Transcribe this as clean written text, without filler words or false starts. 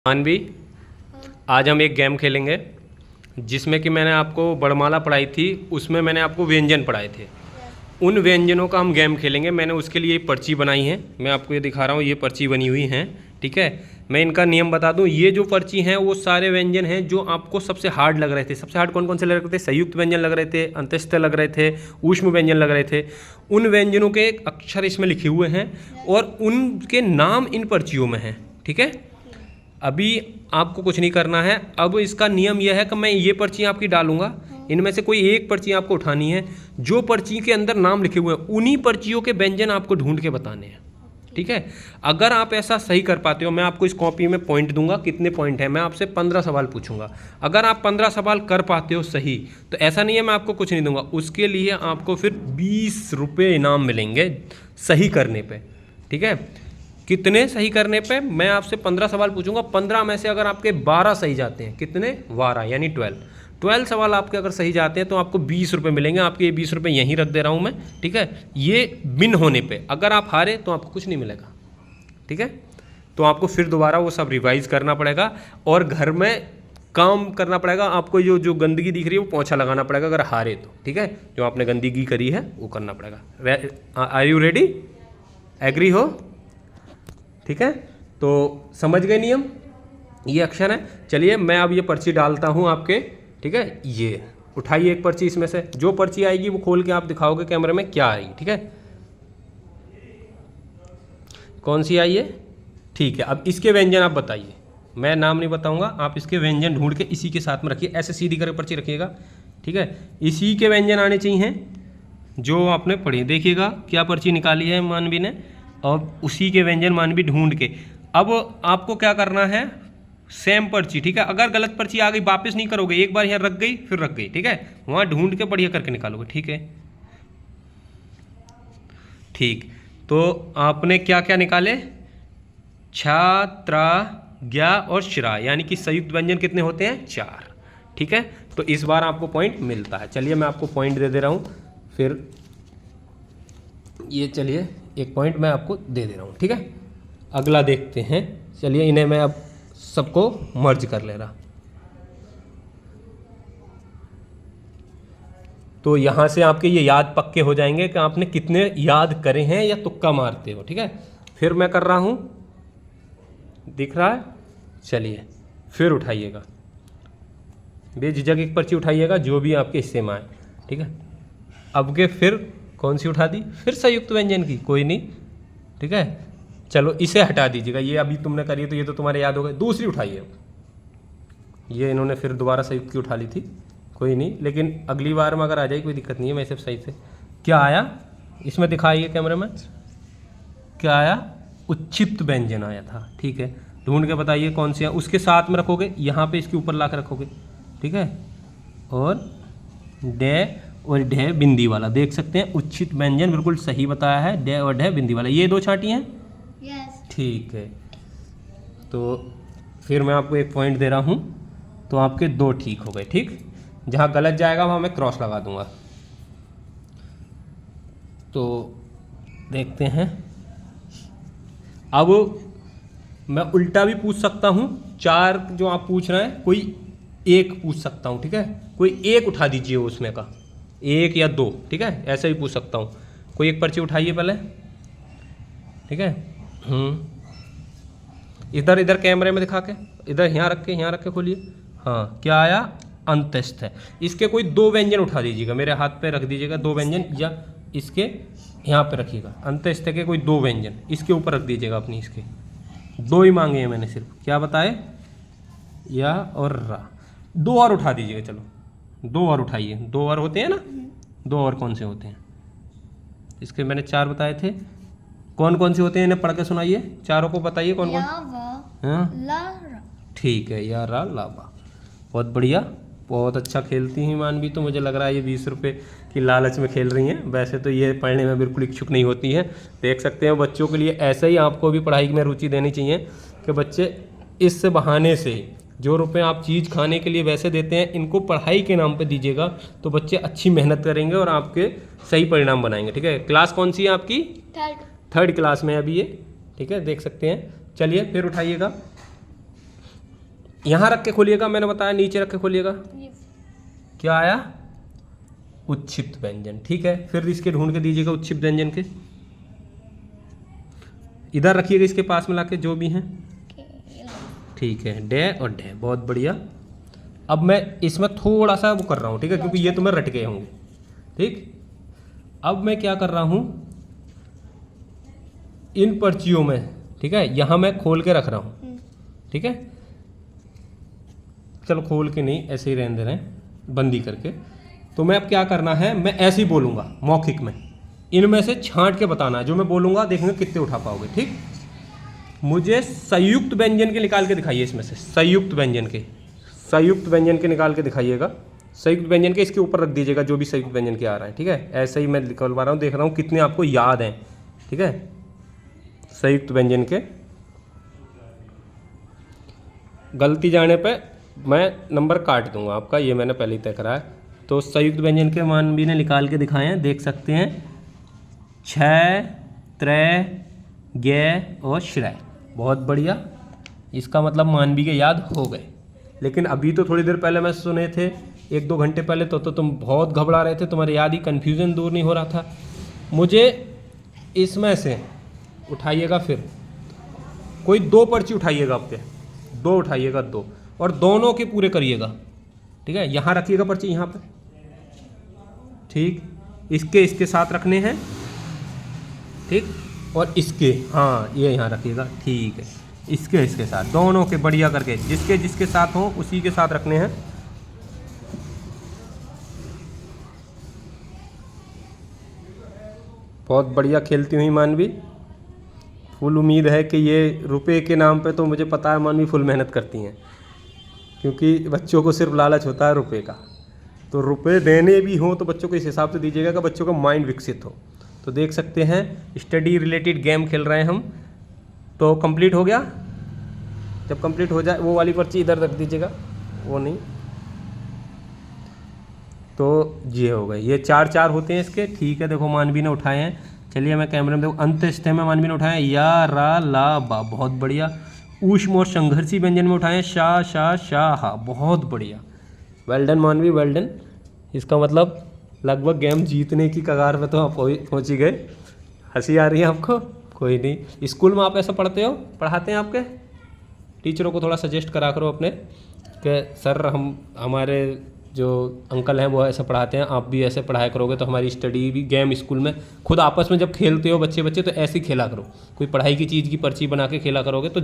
मानवी, आज हम एक गेम खेलेंगे जिसमें कि मैंने आपको वर्णमाला पढ़ाई थी, उसमें मैंने आपको व्यंजन पढ़ाए थे। उन व्यंजनों का हम गेम खेलेंगे। मैंने उसके लिए पर्ची बनाई है, मैं आपको ये दिखा रहा हूँ। ये पर्ची बनी हुई हैं, ठीक है। मैं इनका नियम बता दूँ। ये जो पर्ची हैं वो सारे व्यंजन हैं जो आपको सबसे हार्ड लग रहे थे। सबसे हार्ड कौन कौन से लग रहे थे? संयुक्त व्यंजन लग रहे थे, अंत्यस्थ लग रहे थे, ऊष्म व्यंजन लग रहे थे। उन व्यंजनों के अक्षर इसमें लिखे हुए हैं और उनके नाम इन पर्चियों में हैं, ठीक है। अभी आपको कुछ नहीं करना है। अब इसका नियम यह है कि मैं ये पर्ची आपकी डालूंगा, इनमें से कोई एक पर्ची आपको उठानी है। जो पर्ची के अंदर नाम लिखे हुए हैं उन्हीं पर्चियों के व्यंजन आपको ढूंढ के बताने हैं, ठीक है। अगर आप ऐसा सही कर पाते हो, मैं आपको इस कॉपी में पॉइंट दूंगा। कितने पॉइंट है? मैं आपसे 15 सवाल पूछूंगा। अगर आप 15 सवाल कर पाते हो सही, तो ऐसा नहीं है मैं आपको कुछ नहीं दूंगा। उसके लिए आपको फिर 20 रुपये इनाम मिलेंगे सही करने पे, ठीक है। कितने सही करने पे? मैं आपसे 15 सवाल पूछूंगा। 15 में से अगर आपके 12 सही जाते हैं, कितने? 12 यानी 12 सवाल आपके अगर सही जाते हैं तो आपको 20 रुपये मिलेंगे। आपके ये 20 रुपये यहीं रख दे रहा हूँ मैं, ठीक है। ये बिन होने पे, अगर आप हारे तो आपको कुछ नहीं मिलेगा, ठीक है। तो आपको फिर दोबारा वो सब रिवाइज करना पड़ेगा और घर में काम करना पड़ेगा। आपको जो गंदगी दिख रही है वो पोंछा लगाना पड़ेगा अगर हारे तो, ठीक है। जो आपने गंदगी करी है वो करना पड़ेगा। Are you ready? एग्री हो? ठीक है, तो समझ गए नियम? ये अक्षर है। चलिए मैं अब ये पर्ची डालता हूँ आपके, ठीक है। ये उठाइए एक पर्ची, इसमें से जो पर्ची आएगी वो खोल के आप दिखाओगे कैमरे में क्या आएगी, ठीक है। कौन सी आई है? ठीक है। अब इसके व्यंजन आप बताइए, मैं नाम नहीं बताऊंगा, आप इसके व्यंजन ढूंढ के इसी के साथ में रखिए। ऐसे सीधी करके पर्ची रखिएगा, ठीक है। इसी के व्यंजन आने चाहिए जो आपने पढ़ी। देखिएगा क्या पर्ची निकाली है मानवी ने, और उसी के व्यंजन मानवी ढूंढ के। अब आपको क्या करना है? सेम पर्ची, ठीक है। अगर गलत पर्ची आ गई वापस नहीं करोगे, एक बार यहाँ रख गई फिर रख गई, ठीक है। वहाँ ढूंढ के बढ़िया करके निकालोगे, ठीक है। ठीक, तो आपने क्या क्या निकाले? छा, त्रा, ज्ञा और श्रा, यानी कि संयुक्त व्यंजन कितने होते हैं? 4, ठीक है। तो इस बार आपको पॉइंट मिलता है। चलिए मैं आपको पॉइंट दे रहा हूँ फिर। ये चलिए एक पॉइंट मैं आपको दे रहा हूँ, ठीक है। अगला देखते हैं। चलिए इन्हें मैं अब सबको मर्ज कर ले रहा। तो यहाँ से आपके ये याद पक्के हो जाएंगे कि आपने कितने याद करे हैं या तुक्का मारते हो, ठीक है। फिर मैं कर रहा हूँ, दिख रहा है? चलिए फिर उठाइएगा, बेझिझक एक पर्ची उठाइएगा जो भी आपके हिस्से में आए, ठीक है। अब के फिर कौन सी उठा दी? फिर संयुक्त व्यंजन की, कोई नहीं, ठीक है। चलो इसे हटा दीजिएगा, ये अभी तुमने करी तो ये तो तुम्हारे याद हो गए। दूसरी उठाइए। ये इन्होंने फिर दोबारा संयुक्त की उठा ली थी, कोई नहीं, लेकिन अगली बार में अगर आ जाए कोई दिक्कत नहीं है। मैं सिर्फ सही से क्या आया इसमें दिखाइए कैमरे में, क्या आया? उच्छिष्ट व्यंजन आया था, ठीक है। ढूंढ के बताइए कौन से हैं। उसके साथ में रखोगे, यहाँ पे इसके ऊपर ला के रखोगे, ठीक है। और डे और ढे बिंदी वाला, देख सकते हैं उच्छिष्ट व्यंजन बिल्कुल सही बताया है। डे और ढे बिंदी वाला, ये 2 छाटी हैं, यस, ठीक है। तो फिर मैं आपको एक पॉइंट दे रहा हूँ, तो आपके 2 ठीक हो गए, ठीक। जहाँ गलत जाएगा वहाँ मैं क्रॉस लगा दूंगा। तो देखते हैं, अब मैं उल्टा भी पूछ सकता हूँ। 4 जो आप पूछ रहे हैं, कोई एक पूछ सकता हूँ, ठीक है। कोई एक उठा दीजिए उसमें का, 1 या 2, ठीक है। ऐसे भी पूछ सकता हूँ। कोई एक पर्ची उठाइए पहले, ठीक है। इधर इधर कैमरे में दिखा के, इधर यहाँ रख के खोलिए। हाँ, क्या आया? अंत्यस्थ है। इसके कोई 2 व्यंजन उठा दीजिएगा, मेरे हाथ पे रख दीजिएगा 2 व्यंजन, या इसके यहाँ पे रखिएगा। अंत्यस्थ के कोई 2 व्यंजन इसके ऊपर रख दीजिएगा अपनी। इसके 2 ही मांगे हैं मैंने सिर्फ, क्या बताए? या और रा। 2 और उठा दीजिएगा, चलो 2 और उठाइए। 2 और होते हैं ना? 2 और कौन से होते हैं? इसके मैंने 4 बताए थे। कौन कौन से होते हैं इन्हें पढ़ के सुनाइए, चारों को बताइए कौन कौन। हाँ ठीक है, या रा ला बा। बहुत बढ़िया, बहुत अच्छा खेलती हैं मानवी। तो मुझे लग रहा है ये 20 रुपये की लालच में खेल रही हैं। वैसे तो ये पढ़ने में बिल्कुल इच्छुक नहीं होती हैं। देख सकते हैं बच्चों के लिए ऐसा ही आपको भी पढ़ाई में रुचि देनी चाहिए कि बच्चे इस बहाने से जो रुपए आप चीज़ खाने के लिए वैसे देते हैं, इनको पढ़ाई के नाम पे दीजिएगा, तो बच्चे अच्छी मेहनत करेंगे और आपके सही परिणाम बनाएंगे, ठीक है। क्लास कौन सी है आपकी? 3rd क्लास में अभी ये, ठीक है, देख सकते हैं। चलिए फिर उठाइएगा। यहाँ रख के खोलिएगा, मैंने बताया नीचे रख के खोलिएगा। क्या आया? उच्छिप्त व्यंजन। ठीक है, फिर इसके ढूंढ के दीजिएगा उच्छिप्त व्यंजन के। इधर रखिएगा इसके पास में लाके जो भी हैं। ठीक है, डे और डे, बहुत बढ़िया। अब मैं इसमें थोड़ा सा वो कर रहा हूँ, ठीक है, क्योंकि ये तुम्हें रट गए होंगे। ठीक, अब मैं क्या कर रहा हूँ, इन पर्चियों में, ठीक है, यहाँ मैं खोल के रख रहा हूँ। ठीक है, चलो खोल के नहीं, ऐसे ही रहने दे रहे हैं, बंदी करके। तो मैं अब क्या करना है, मैं ऐसे ही बोलूँगा मौखिक में, इनमें से छांट के बताना है। जो मैं बोलूँगा देखेंगे कितने उठा पाओगे। ठीक, मुझे संयुक्त व्यंजन के निकाल के दिखाइए, इसमें से संयुक्त व्यंजन के निकाल के दिखाइएगा। संयुक्त व्यंजन के इसके ऊपर रख दीजिएगा जो भी संयुक्त व्यंजन के आ रहा है। ठीक है, ऐसे ही मैं निकलवा रहा हूँ, देख रहा हूँ कितने आपको याद हैं। ठीक है, संयुक्त व्यंजन के, गलती जाने पे मैं नंबर काट दूंगा आपका, ये मैंने पहले ही तय करा है। तो संयुक्त व्यंजन के मान भी ने निकाल के दिखाए हैं, देख सकते हैं, 6, 3, गे और श्रय। बहुत बढ़िया, इसका मतलब मानवी के याद हो गए। लेकिन अभी तो थोड़ी देर पहले मैं सुने थे, 1-2 घंटे पहले तो तुम बहुत घबरा रहे थे, तुम्हारे याद ही कन्फ्यूज़न दूर नहीं हो रहा था। मुझे इसमें से उठाइएगा, फिर कोई 2 पर्ची उठाइएगा, आपके 2 उठाइएगा, 2, और दोनों के पूरे करिएगा। ठीक है, यहाँ रखिएगा पर्ची, यहाँ पे। ठीक, इसके साथ रखने हैं। ठीक, और इसके, हाँ ये यहाँ रखिएगा। ठीक है, इसके साथ, दोनों के बढ़िया करके, जिसके साथ हो उसी के साथ रखने हैं। बहुत बढ़िया खेलती हुई मानवी। फुल उम्मीद है कि ये रुपए के नाम पे, तो मुझे पता है मानवी फुल मेहनत करती हैं, क्योंकि बच्चों को सिर्फ लालच होता है रुपए का। तो रुपए देने भी हों तो बच्चों को इस हिसाब से दीजिएगा कि बच्चों का माइंड विकसित हो। तो देख सकते हैं स्टडी रिलेटेड गेम खेल रहे हैं हम। तो कंप्लीट हो गया। जब कंप्लीट हो जाए वो वाली पर्ची इधर रख दीजिएगा, वो नहीं। तो ये हो गए, ये 4-4 होते हैं इसके। ठीक है, देखो मानवी ने उठाए हैं। चलिए मैं कैमरे में देखो, अंत्यस्थ में मानवी ने उठाए हैं, या, रा, ला, बा, बहुत बढ़िया। ऊष्म और संघर्षी व्यंजन में उठाए हैं, शा, शा, शा, हा, बहुत बढ़िया। वेल डन मानवी, वेल डन। इसका मतलब लगभग गेम जीतने की कगार पे तो आप पहुँच ही गए। हंसी आ रही है आपको? कोई नहीं। स्कूल में आप ऐसा पढ़ते हो, पढ़ाते हैं आपके टीचरों को? थोड़ा सजेस्ट करा करो अपने कि सर हमारे जो अंकल हैं वो ऐसा पढ़ाते हैं, आप भी ऐसे पढ़ाया करोगे तो हमारी स्टडी भी, गेम स्कूल में खुद आपस में जब खेलते हो बच्चे तो ऐसे ही खेला करो। कोई पढ़ाई की चीज़ की पर्ची बना के खेला करोगे तो